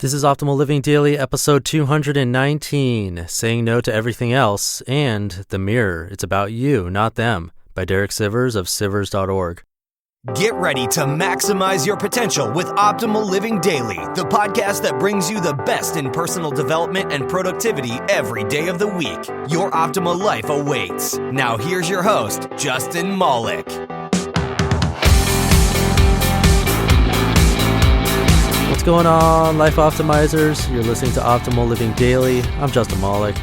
This is Optimal Living Daily, episode 219, Saying No to Everything Else, and The Mirror, It's About You, Not Them, by Derek Sivers of Sivers.org. Get ready to maximize your potential with Optimal Living Daily, the podcast that brings you the best in personal development and productivity every day of the week. Your optimal life awaits. Now here's your host, Justin Malik. What's going on, Life Optimizers? You're listening to Optimal Living Daily. I'm Justin Malik,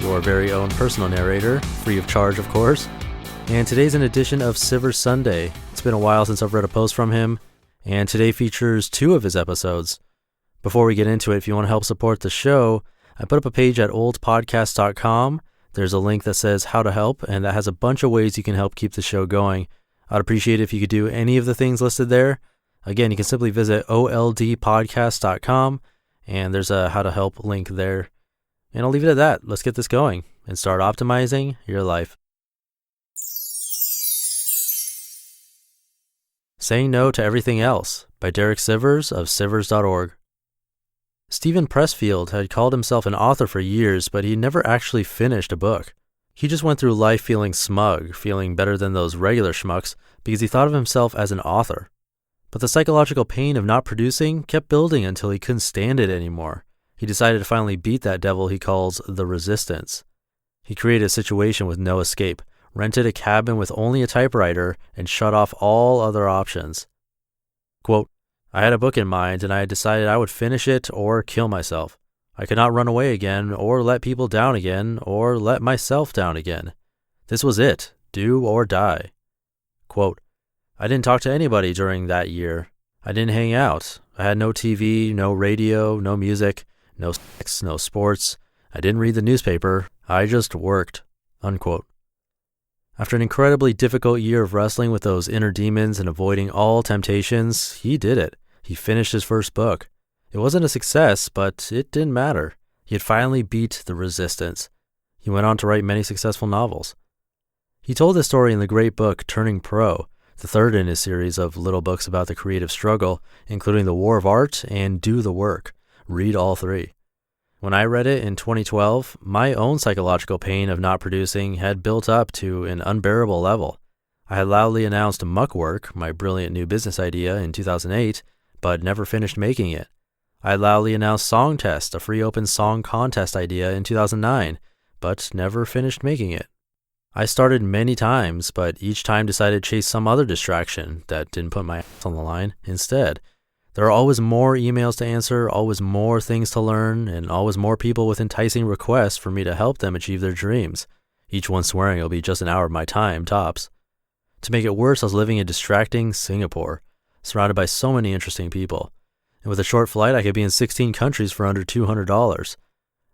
your very own personal narrator, free of charge, of course. And today's an edition of Sivers Sunday. It's been a while since I've read a post from him, and today features 2 of his episodes. Before we get into it, if you want to help support the show, I put up a page at oldpodcast.com. There's a link that says how to help, and that has a bunch of ways you can help keep the show going. I'd appreciate it if you could do any of the things listed there. Again, you can simply visit oldpodcast.com, and there's a how to help link there. And I'll leave it at that. Let's get this going and start optimizing your life. Saying No to Everything Else by Derek Sivers of Sivers.org. Steven Pressfield had called himself an author for years, but he never actually finished a book. He just went through life feeling smug, feeling better than those regular schmucks, because he thought of himself as an author. But the psychological pain of not producing kept building until he couldn't stand it anymore. He decided to finally beat that devil he calls the resistance. He created a situation with no escape, rented a cabin with only a typewriter, and shut off all other options. Quote, I had a book in mind, and I had decided I would finish it or kill myself. I could not run away again, or let people down again, or let myself down again. This was it, do or die. Quote, I didn't talk to anybody during that year. I didn't hang out. I had no TV, no radio, no music, no sex, no sports. I didn't read the newspaper. I just worked. Unquote. After an incredibly difficult year of wrestling with those inner demons and avoiding all temptations, he did it. He finished his first book. It wasn't a success, but it didn't matter. He had finally beat the resistance. He went on to write many successful novels. He told this story in the great book Turning Pro, the third in his series of little books about the creative struggle, including The War of Art and Do the Work. Read all 3. When I read it in 2012, my own psychological pain of not producing had built up to an unbearable level. I had loudly announced Muckwork, my brilliant new business idea, in 2008, but never finished making it. I had loudly announced Song Test, a free open song contest idea, in 2009, but never finished making it. I started many times, but each time decided to chase some other distraction that didn't put my ass on the line instead. There are always more emails to answer, always more things to learn, and always more people with enticing requests for me to help them achieve their dreams, each one swearing it'll be just an hour of my time, tops. To make it worse, I was living in distracting Singapore, surrounded by so many interesting people. And with a short flight, I could be in 16 countries for under $200.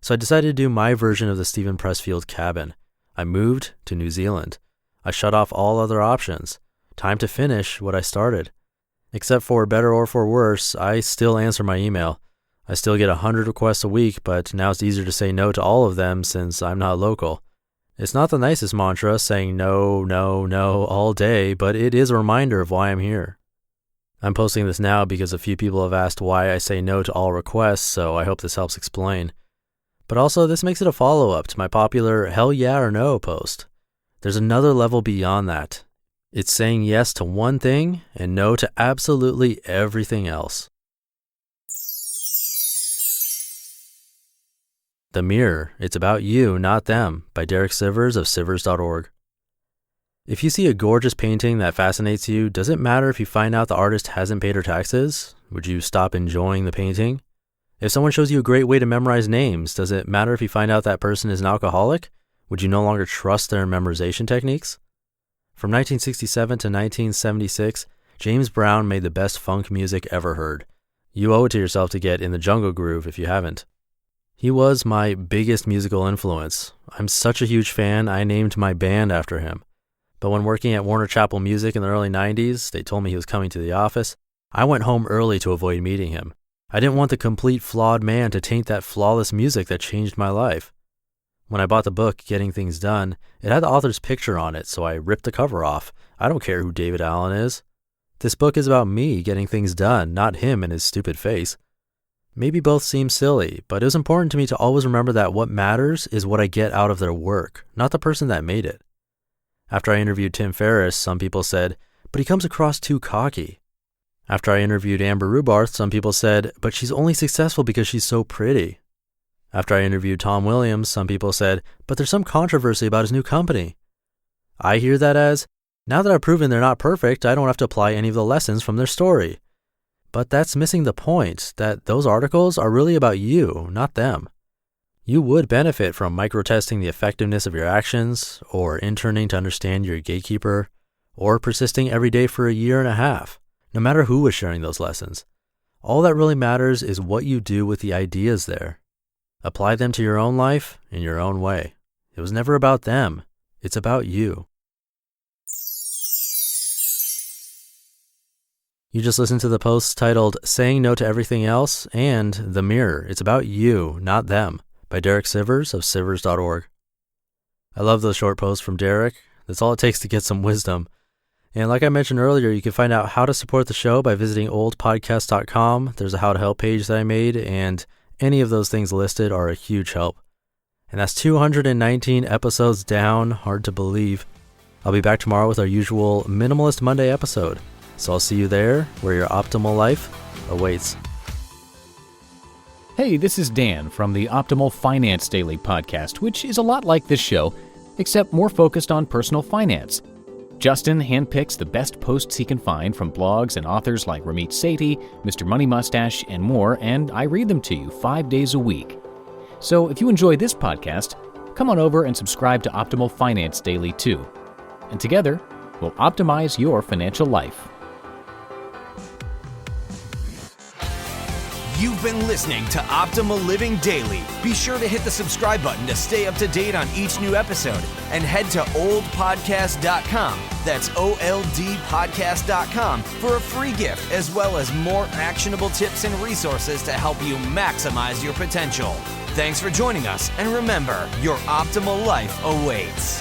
So I decided to do my version of the Steven Pressfield cabin. I moved to New Zealand. I shut off all other options. Time to finish what I started. Except for better or for worse, I still answer my email. I still get 100 requests a week, but now it's easier to say no to all of them since I'm not local. It's not the nicest mantra, saying no, no, no all day, but it is a reminder of why I'm here. I'm posting this now because a few people have asked why I say no to all requests, so I hope this helps explain. But also, this makes it a follow-up to my popular hell yeah or no post. There's another level beyond that. It's saying yes to one thing and no to absolutely everything else. The Mirror, It's About You, Not Them, by Derek Sivers of Sivers.org. If you see a gorgeous painting that fascinates you, does it matter if you find out the artist hasn't paid her taxes? Would you stop enjoying the painting? If someone shows you a great way to memorize names, does it matter if you find out that person is an alcoholic? Would you no longer trust their memorization techniques? From 1967 to 1976, James Brown made the best funk music ever heard. You owe it to yourself to get in the jungle groove if you haven't. He was my biggest musical influence. I'm such a huge fan, I named my band after him. But when working at Warner Chappell Music in the early 90s, they told me he was coming to the office. I went home early to avoid meeting him. I didn't want the complete flawed man to taint that flawless music that changed my life. When I bought the book, Getting Things Done, it had the author's picture on it, so I ripped the cover off. I don't care who David Allen is. This book is about me getting things done, not him and his stupid face. Maybe both seem silly, but it was important to me to always remember that what matters is what I get out of their work, not the person that made it. After I interviewed Tim Ferriss, some people said, but he comes across too cocky. After I interviewed Amber Rubarth, some people said, but she's only successful because she's so pretty. After I interviewed Tom Williams, some people said, but there's some controversy about his new company. I hear that as, now that I've proven they're not perfect, I don't have to apply any of the lessons from their story. But that's missing the point, that those articles are really about you, not them. You would benefit from microtesting the effectiveness of your actions, or interning to understand your gatekeeper, or persisting every day for a year and a half, no matter who was sharing those lessons. All that really matters is what you do with the ideas there. Apply them to your own life in your own way. It was never about them. It's about you. You just listened to the posts titled Saying No to Everything Else and The Mirror. It's about you, not them, by Derek Sivers of Sivers.org. I love those short posts from Derek. That's all it takes to get some wisdom. And like I mentioned earlier, you can find out how to support the show by visiting oldpodcast.com. There's a how to help page that I made, and any of those things listed are a huge help. And that's 219 episodes down, hard to believe. I'll be back tomorrow with our usual Minimalist Monday episode. So I'll see you there, where your optimal life awaits. Hey, this is Dan from the Optimal Finance Daily podcast, which is a lot like this show, except more focused on personal finance. Justin handpicks the best posts he can find from blogs and authors like Ramit Sethi, Mr. Money Mustache, and more, and I read them to you 5 days a week. So if you enjoy this podcast, come on over and subscribe to Optimal Finance Daily too. And together, we'll optimize your financial life. You've been listening to Optimal Living Daily. Be sure to hit the subscribe button to stay up to date on each new episode, and head to oldpodcast.com. That's OLDpodcast.com for a free gift, as well as more actionable tips and resources to help you maximize your potential. Thanks for joining us, and remember, your optimal life awaits.